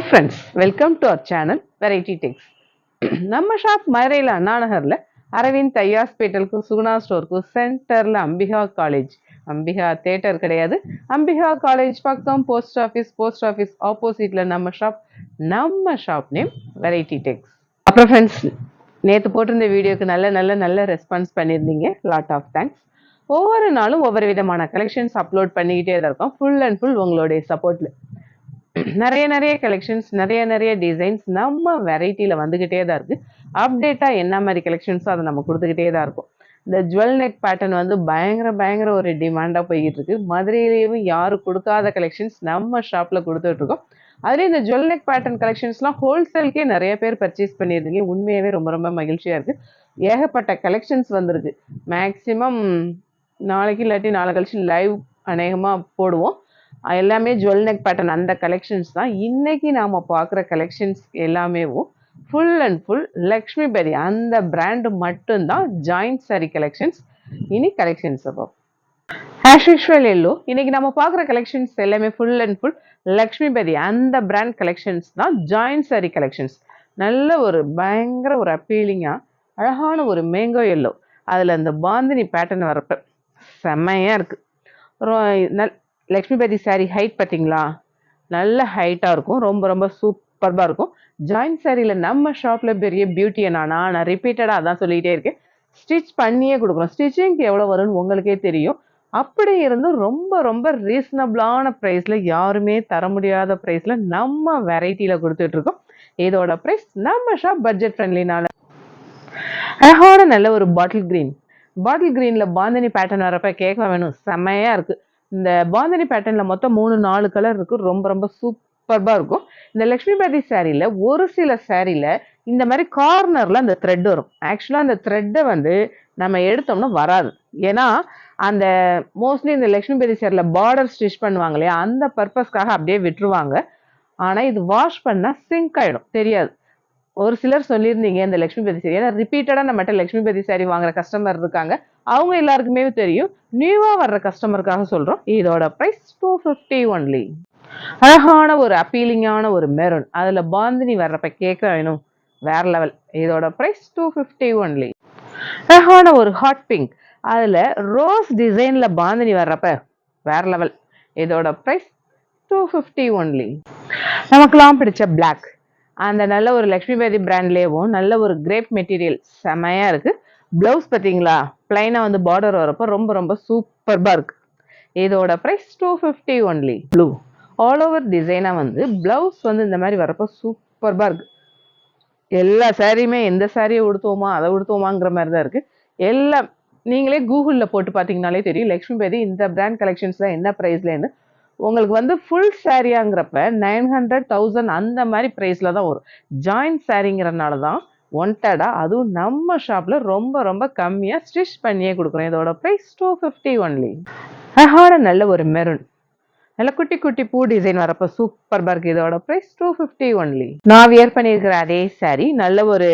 Friends, welcome to our channel Variety Tex. நம்ம shop மதுரையில் அண்ணா நகரில் அரவிந்த் தையாஸ்பேட்டலுக்கும் சுகுணா ஸ்டோருக்கும் சென்டரில் அம்பிகா காலேஜ், அம்பிகா தேட்டர் கிடையாது, அம்பிகா காலேஜ் பக்கம் போஸ்ட் ஆஃபீஸ் ஆப்போசிட்டில் நம்ம ஷாப் நேம் வெரைட்டி டெக்ஸ். அப்புறம் ஃப்ரெண்ட்ஸ், நேற்று போட்டிருந்த வீடியோக்கு நல்ல ரெஸ்பான்ஸ் பண்ணியிருந்தீங்க. Lot of thanks. ஒவ்வொரு நாளும் ஒவ்வொரு விதமான கலெக்ஷன்ஸ் அப்லோட் பண்ணிக்கிட்டே தான் இருக்கோம். ஃபுல் அண்ட் ஃபுல் உங்களுடைய சப்போர்ட்டில் நிறைய கலெக்ஷன்ஸ், நிறைய டிசைன்ஸ் நம்ம வெரைட்டியில் வந்துக்கிட்டே தான் இருக்குது. அப்டேட்டாக என்ன மாதிரி கலெக்ஷன்ஸோ அதை நம்ம கொடுத்துக்கிட்டே தான் இருக்கும். இந்த ஜுவல் நெக் பேட்டர்ன் வந்து பயங்கர ஒரு டிமாண்டாக போய்கிட்டு இருக்கு. மதுரையிலேயும் யாரும் கொடுக்காத கலெக்ஷன்ஸ் நம்ம ஷாப்பில் கொடுத்துட்ருக்கோம். அதுலேயும் இந்த ஜுவல் நெக் பேட்டர்ன் கலெக்ஷன்ஸ்லாம் ஹோல்சேலுக்கே நிறைய பேர் பர்ச்சேஸ் பண்ணியிருந்தீங்க. உண்மையாகவே ரொம்ப மகிழ்ச்சியாக இருக்குது. ஏகப்பட்ட கலெக்ஷன்ஸ் வந்திருக்கு. மேக்ஸிமம் நாளைக்கு இல்லாட்டி நாளை கழிச்சு லைவ் அநேகமாக போடுவோம். எல்லாமே ஜுவல் நெக் பேட்டர்ன் அந்த கலெக்ஷன்ஸ் தான். இன்னைக்கு நாம பார்க்குற கலெக்ஷன்ஸ் எல்லாமே ஃபுல் அண்ட் ஃபுல் லக்ஷ்மிபதி அந்த பிராண்டு மட்டும்தான் ஜாயிண்ட் சாரி கலெக்ஷன்ஸ். இனி கலெக்ஷன்ஸ் ஆஸ் யூஷுவல் எல்லோ. இன்னைக்கு நம்ம பார்க்குற கலெக்ஷன்ஸ் எல்லாமே ஃபுல் அண்ட் ஃபுல் லக்ஷ்மிபதி அந்த பிராண்ட் கலெக்ஷன்ஸ் தான் ஜாயிண்ட் சாரி கலெக்ஷன்ஸ். நல்ல ஒரு பயங்கர ஒரு அப்பீலிங்காக அழகான ஒரு மேங்கோ எல்லோ, அதில் அந்த பாந்தினி பேட்டர்ன் வரப்ப செம்மையாக இருக்குது. லக்ஷ்மிபதி சாரீ ஹைட் பார்த்தீங்களா, நல்ல ஹைட்டாக இருக்கும். ரொம்ப சூப்பராக இருக்கும். ஜாயிண்ட் சாரியில் நம்ம ஷாப்பில் பெரிய பியூட்டி என்னன்னா, நான் ரிப்பீட்டடாக அதான் சொல்லிகிட்டே இருக்கேன், ஸ்டிச் பண்ணியே கொடுக்குறோம். ஸ்டிச்சிங்க்கு எவ்வளோ வரும்னு உங்களுக்கே தெரியும். அப்படி இருந்து ரொம்ப ரீசனபிளான ப்ரைஸில், யாருமே தர முடியாத ப்ரைஸில் நம்ம வெரைட்டியில் கொடுத்துட்ருக்கோம். இதோட ப்ரைஸ் நம்ம ஷாப் பட்ஜெட் ஃப்ரெண்ட்லினால. அழகான நல்ல ஒரு பாட்டில் க்ரீனில் பாந்தினி பேட்டர்ன் வரப்ப கேட்க வேணும், செம்மையாக இருக்குது. இந்த பாந்தினி பேட்டர்னில் மொத்தம் 3-4 கலர் இருக்குது. ரொம்ப சூப்பராக இருக்கும். இந்த லக்ஷ்மிபதி சாரியில் ஒரு சில சாரியில் இந்த மாதிரி கார்னரில் அந்த த்ரெட் வரும். ஆக்சுவலாக அந்த த்ரெட்டை வந்து நம்ம எடுத்தோம்னா வராது. ஏன்னா அந்த மோஸ்ட்லி இந்த லக்ஷ்மிபதி சாரியில் பார்டர் ஸ்டிச் பண்ணுவாங்க இல்லையா, அந்த பர்பஸ்க்காக அப்படியே விட்டுருவாங்க. ஆனால் இது வாஷ் பண்ணால் சிங்க் ஆகிடும், தெரியாது. ஒரு சிலர் சொல்லியிருந்தீங்க இந்த லக்ஷ்மிபதி சாரி, ஏன்னா ரிப்பீட்டடாக நம்மகிட்ட லக்ஷ்மிபதி சாரி வாங்குற கஸ்டமர் இருக்காங்க, அவங்க எல்லாருக்குமே தெரியும். நியூவாக வர்ற கஸ்டமருக்காக சொல்கிறோம். இதோட ப்ரைஸ் 250 ஒன்லி. அழகான ஒரு அப்பீலிங்கான ஒரு மெரூன், அதில் பாந்தினி வர்றப்ப கேட்க வேணும், வேற லெவல். இதோட ப்ரைஸ் 250 ஒன்லி. அழகான ஒரு ஹாட் பிங்க், அதில் ரோஸ் டிசைனில் பாந்தினி வர்றப்ப வேற லெவல். இதோட ப்ரைஸ் 250 ஒன்லி. நமக்குலாம் பிடிச்ச பிளாக், அந்த நல்ல ஒரு லக்ஷ்மிபதி பிராண்ட்லேயும் நல்ல ஒரு கிரேப் மெட்டீரியல் செமையாக இருக்குது. ப்ளவுஸ் பார்த்தீங்களா, பிளைனாக வந்து பார்டர் வரப்போ ரொம்ப சூப்பராக இருக்குது. இதோட price 250 only. Blue all over டிசைனாக வந்து ப்ளவுஸ் வந்து இந்த மாதிரி வரப்போ சூப்பராக இருக்குது. எல்லா சாரியுமே எந்த சாரியை உடுத்துவோமா அதை உடுத்துவோமாங்கிற மாதிரி தான் இருக்குது. எல்லாம் நீங்களே கூகுளில் போட்டு பார்த்தீங்கனாலே தெரியும் லக்ஷ்மிபதி இந்த பிராண்ட் கலெக்ஷன்ஸில் என்ன ப்ரைஸ்லேருந்து. உங்களுக்கு வந்து ஃபுல் சாரியாங்கிறப்ப 900, 1000 அந்த மாதிரி ப்ரைஸில் தான் வரும். ஜாயிண்ட் சாரிங்கிறனால தான் ஒன்டடாக, அதுவும் நம்ம ஷாப்பில் ரொம்ப கம்மியாக ஸ்டிச் பண்ணியே கொடுக்குறோம். இதோட ப்ரைஸ் 250 ஒன்லி. அழகான நல்ல ஒரு மெரூன், நல்ல குட்டி பூ டிசைன் வரப்போ சூப்பராக இருக்குது. இதோட ப்ரைஸ் 250 ஒன்லி. நான் வியர் பண்ணியிருக்கிற அதே சாரி நல்ல ஒரு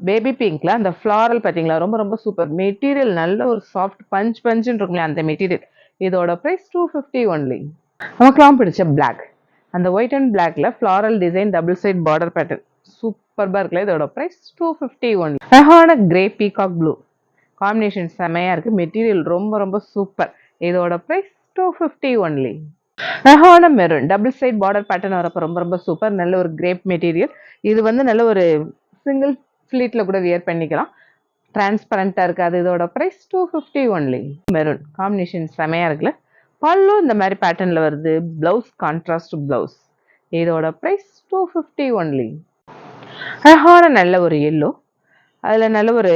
பேபி பிங்க்ல அந்த ஃப்ளாரல் பார்த்தீங்களா, ரொம்ப சூப்பர் மெட்டீரியல். நல்ல ஒரு சாஃப்ட் பஞ்சுன்னு இருக்குங்களா அந்த மெட்டீரியல். இதோட ப்ரைஸ் 250 ஒன்லி. நமக்குலாம் பிடிச்ச பிளாக், அந்த ஒயிட் அண்ட் பிளாக்ல floral design double side border pattern சூப்பராக இருக்குல்ல. இதோட ப்ரைஸ் 250 ஒன்லி. அழகான கிரே பீகாக் ப்ளூ காம்பினேஷன் செமையாக இருக்குது. மெட்டீரியல் ரொம்ப சூப்பர். இதோட ப்ரைஸ் 250 ஒன்லி. அழகான maroon double side border pattern வரப்போ ரொம்ப சூப்பர். நல்ல ஒரு கிரேப் மெட்டீரியல். இது வந்து நல்ல ஒரு சிங்கிள் ஃப்ளீட்டில் கூட வியர் பண்ணிக்கலாம், டிரான்ஸ்பரண்டாக இருக்காது. இதோட ப்ரைஸ் 250 ஒன்லி. மெரூன் காம்பினேஷன் செமையாக இருக்குல்ல. பல்லு இந்த மாதிரி பேட்டர்னில் வருது. Blouse contrast blouse. இதோட ப்ரைஸ் 250 ஒன்லி. அழகான நல்ல ஒரு எல்லோ, அதில் நல்ல ஒரு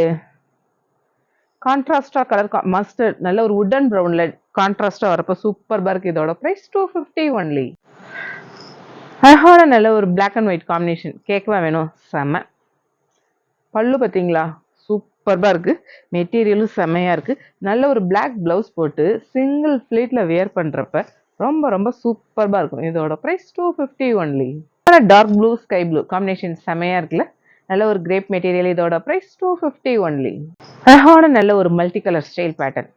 கான்ட்ராஸ்டாக கலர் மஸ்டர்ட், நல்ல ஒரு உட்டன் ப்ரௌனில் கான்ட்ராஸ்டாக வரப்போ சூப்பராக இருக்குது. இதோட ப்ரைஸ் 250 ஒன்லி. அழகான நல்ல ஒரு பிளாக் அண்ட் ஒயிட் காம்பினேஷன் கேட்கவா வேணும், செம்ம. பல்லு பார்த்தீங்களா, சூப்பராக இருக்குது. மெட்டீரியலும் செம்மையாக இருக்குது. நல்ல ஒரு பிளாக் ப்ளவுஸ் போட்டு சிங்கிள் ஃப்ளீட்டில் வியர் பண்ணுறப்ப ரொம்ப சூப்பராக இருக்கும். இதோட price 250 only. Dark blue sky blue combination செம்மையாக இருக்குல்ல. நல்ல ஒரு கிரேப் மெட்டீரியல். இதோட ப்ரைஸ் 250 ஒன்லி. அழகான நல்ல ஒரு multi colour style pattern,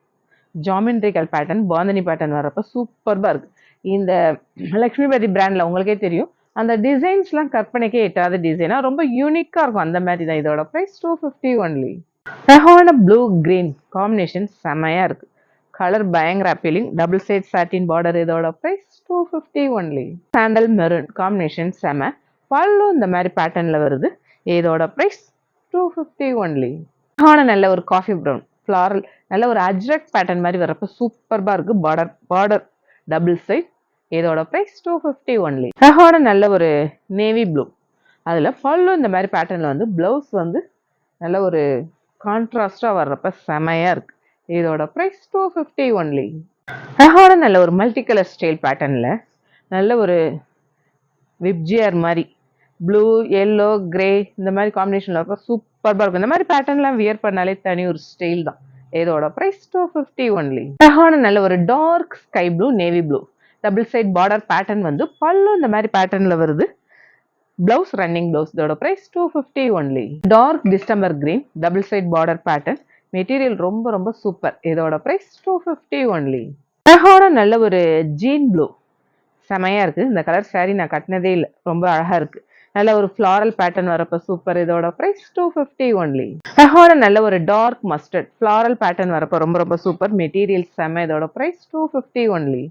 geometrical pattern, bandhani pattern வரப்போ சூப்பராக இருக்குது. இந்த லக்ஷ்மிபதி பிராண்டில் உங்களுக்கே தெரியும் அந்த டிசைன்ஸ்லாம் கற்பனைக்கே எட்டாத டிசைனா ரொம்ப யூனிக்கா இருக்கும். அந்த மாதிரி தான். இதோட பிரைஸ் 250 ஒன்லி. அழகான ப்ளூ கிரீன் காம்பினேஷன் செமையா இருக்கு. கலர் பயங்கர appealing. Double side satin border. இதோட price 250 only. Sandal maroon combination செம. பல்லும் இந்த மாதிரி பேட்டர்ன்ல வருது. இதோட பிரைஸ் 250 ஒன்லி. அழகான நல்ல ஒரு காஃபி ப்ரௌன் ஃப்ளாரல் நல்ல ஒரு அஜ்ரக் பேட்டர்ன் மாதிரி வரப்ப சூப்பர்பா இருக்கு. Border double side. இதோட பிரைஸ் 250 ஒன்லி. அழகான நல்ல ஒரு நேவி ப்ளூ. அதுல பல்லும் இந்த மாதிரி பேட்டர்ன்ல வந்து பிளவுஸ் வந்து நல்ல ஒரு கான்ட்ராஸ்டா வர்றப்ப செமையா இருக்கு. இதோட பிரைஸ் 250 ஒன்லி. அழகான நல்ல ஒரு மல்டி கலர் ஸ்டைல் பேட்டர்ன்ல நல்ல ஒரு விப்ஜிஆர் மாதிரி ப்ளூ எல்லோ கிரே இந்த மாதிரி காம்பினேஷன்ல இருக்க சூப்பர்பா இருக்கும். இந்த மாதிரி பேட்டர்ன்லாம் வியர் பண்ணாலே தனி ஒரு ஸ்டைல் தான். இதோட பிரைஸ் 250 ஒன்லி. அழகான நல்ல ஒரு dark sky blue navy blue double side border pattern வந்து பல்லு இந்த மாதிரி பேட்டர்ன்ல வருது. Blouse running blouse. இதோட price 250 only. Dark distemper green double side border pattern material ரொம்ப ரொம்ப சூப்பர். இதோட பிரைஸ் 250 ஒன்லி. அழகான நல்ல ஒரு ஜீன் ப்ளூ செமையா இருக்கு. இந்த கலர் சாரி நான் கட்டினதே இல்லை. ரொம்ப அழகா இருக்கு. நல்ல ஒரு ஃப்ளாரல் பேட்டர்ன் வரப்ப சூப்பர். இதோட பிரைஸ் 250 ஒன்லி. அழகான நல்ல ஒரு டார்க் மஸ்டர்ட் ஃப்ளாரல் பேட்டர்ன் வரப்ப ரொம்ப ரொம்ப சூப்பர். மெட்டீரியல் செம. இதோட பிரைஸ் 250 ஒன்லி.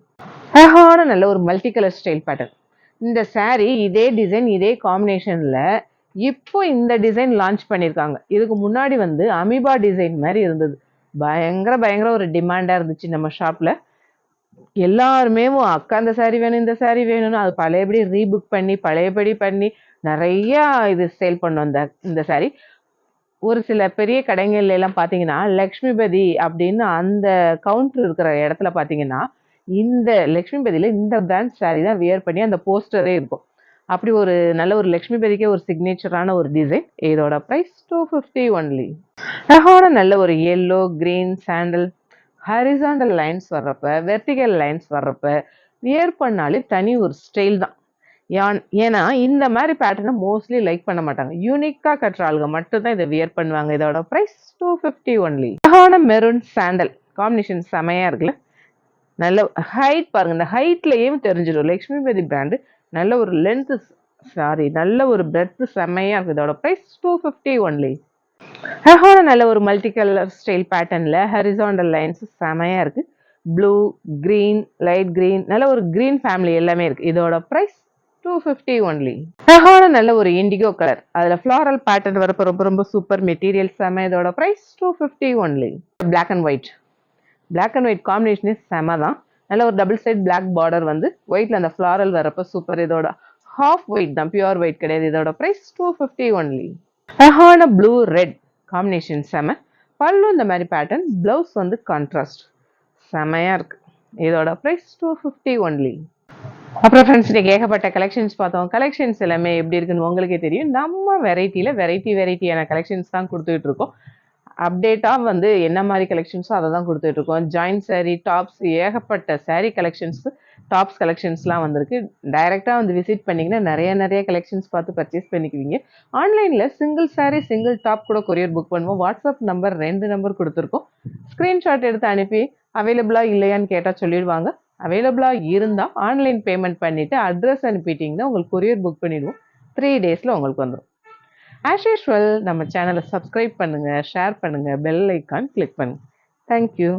அழகான நல்ல ஒரு மல்டி கலர் ஸ்டைல் பேட்டர்ன். இந்த சாரி இதே டிசைன் இதே காம்பினேஷன்ல இப்போ இந்த டிசைன் லான்ச் பண்ணியிருக்காங்க. இதுக்கு முன்னாடி வந்து அமீபா டிசைன் மாதிரி இருந்தது. பயங்கர ஒரு டிமாண்டா இருந்துச்சு நம்ம ஷாப்ல. எல்லாருமே அக்கா இந்த சாரி வேணும் இந்த சாரி வேணும்னு அது பழையபடி ரீபுக் பண்ணி பழையபடி பண்ணி நிறைய இது சேல் பண்ணோம். இந்த சாரி ஒரு சில பெரிய கடைகள்ல எல்லாம் பாத்தீங்கன்னா லக்ஷ்மிபதி அப்படின்னு அந்த கவுண்டர் இருக்கிற இடத்துல பாத்தீங்கன்னா இந்த லக்ஷ்மிபதியில இந்த பிராண்ட் சாரி தான் வியர் பண்ணி அந்த போஸ்டரே இருக்கும். அப்படி ஒரு நல்ல ஒரு லக்ஷ்மிபதிக்கே ஒரு சிக்னேச்சரான ஒரு டிசைன். இதோட பிரைஸ் 250 ஒன்லி. அழகான நல்ல ஒரு yellow green sandal horizontal lines வர்றப்ப வெர்டிகல் லைன்ஸ் வர்றப்ப வியர் பண்ணாலே தனி ஒரு ஸ்டைல் தான். ஏன்னா இந்த மாதிரி பேட்டர்னை மோஸ்ட்லி லைக் பண்ண மாட்டாங்க. யூனிக்கா கட்டுற ஆளுங்க மட்டும்தான் இதை வியர் பண்ணுவாங்க. இதோட பிரைஸ் 250 ஒன்லி. அழகான மெரூன் சாண்டல் காம்பினேஷன் செமையா இருக்குல்ல. நல்ல ஹைட் பாருங்க. இந்த ஹைட்லயும் தெரிஞ்சிடும் லக்ஷ்மிபதி பிராண்டு நல்ல ஒரு லென்த் நல்ல ஒரு பிரெத் செமையா இருக்கு. இதோட பிரைஸ் 250 ஒன்லி. அழகான நல்ல ஒரு மல்டி கலர் ஸ்டைல் பேட்டர்ன்ல ஹரிசாண்டல் லைன்ஸ் செமையா இருக்கு. ப்ளூ கிரீன் லைட் கிரீன் நல்ல ஒரு கிரீன் ஃபேமிலி எல்லாமே இருக்கு. இதோட பிரைஸ் 250 ஒன்லி. அழகான நல்ல ஒரு இண்டிகோ கலர் அதுல ஃப்ளாரல் பேட்டர்ன் வரப்ப ரொம்ப ரொம்ப சூப்பர். மெட்டீரியல் செம. இதோட price 250 only. Black and white காம்பினேஷனே செம தான். நல்ல ஒரு டபுள் சைட் பிளாக் பார்டர் வந்து ஒயிட்ல அந்த ஃப்ளாரல் வரப்ப சூப்பர். இதோட ஹாஃப் ஒயிட் தான், பியூர் ஒயிட் கிடையாது. இதோட பிரைஸ் 250 ஒன்லி. அழகான ப்ளூ ரெட் காம்பினேஷன் செம. பல்லு இந்த மாதிரி பேட்டர்ன் பிளவுஸ் வந்து கான்ட்ராஸ்ட் செமையா இருக்கு. இதோட பிரைஸ் 250 ஒன்லி. அப்புறம் ஃப்ரெண்ட்ஸ் இன்னைக்கு ஏகப்பட்ட கலெக்ஷன்ஸ் பார்த்தோம். கலெக்ஷன்ஸ் எல்லாமே எப்படி இருக்குன்னு உங்களுக்கே தெரியும். நம்ம வெரைட்டியான கலெக்ஷன்ஸ் தான் கொடுத்துட்டு இருக்கோம். அப்டேட்டாக வந்து என்ன மாதிரி கலெக்ஷன்ஸோ அதை தான் கொடுத்துட்டு இருக்கோம். ஜாயின்ட் சாரீ டாப்ஸ் ஏகப்பட்ட சாரீ கலெக்ஷன்ஸ் டாப்ஸ் கலெக்ஷன்ஸ்லாம் வந்திருக்கு. டைரெக்டாக வந்து விசிட் பண்ணிங்கன்னா நிறைய கலெக்ஷன்ஸ் பார்த்து பர்ச்சேஸ் பண்ணிக்குவீங்க. ஆன்லைனில் சிங்கிள் சாரீ சிங்கிள் டாப் கூட கொரியர் புக் பண்ணுவோம். வாட்ஸ்அப் நம்பர் 2 நம்பர் கொடுத்துருக்கோம். ஸ்க்ரீன்ஷாட் எடுத்து அனுப்பி அவைலபிளாக இல்லையான்னு கேட்டால் சொல்லிடுவாங்க. அவைலபிளாக இருந்தால் ஆன்லைன் பேமெண்ட் பண்ணிவிட்டு அட்ரஸ் அனுப்பிட்டிங்கன்னா உங்களுக்கு கொரியர் புக் பண்ணிவிடுவோம். 3 டேஸில் உங்களுக்கு வந்துடும். ஆஸ் யூஷுவல் நம்ம சேனலை சப்ஸ்கிரைப் பண்ணுங்கள், ஷேர் பண்ணுங்கள், பெல் ஐக்கான் கிளிக் பண்ணுங்கள். தேங்க்யூ.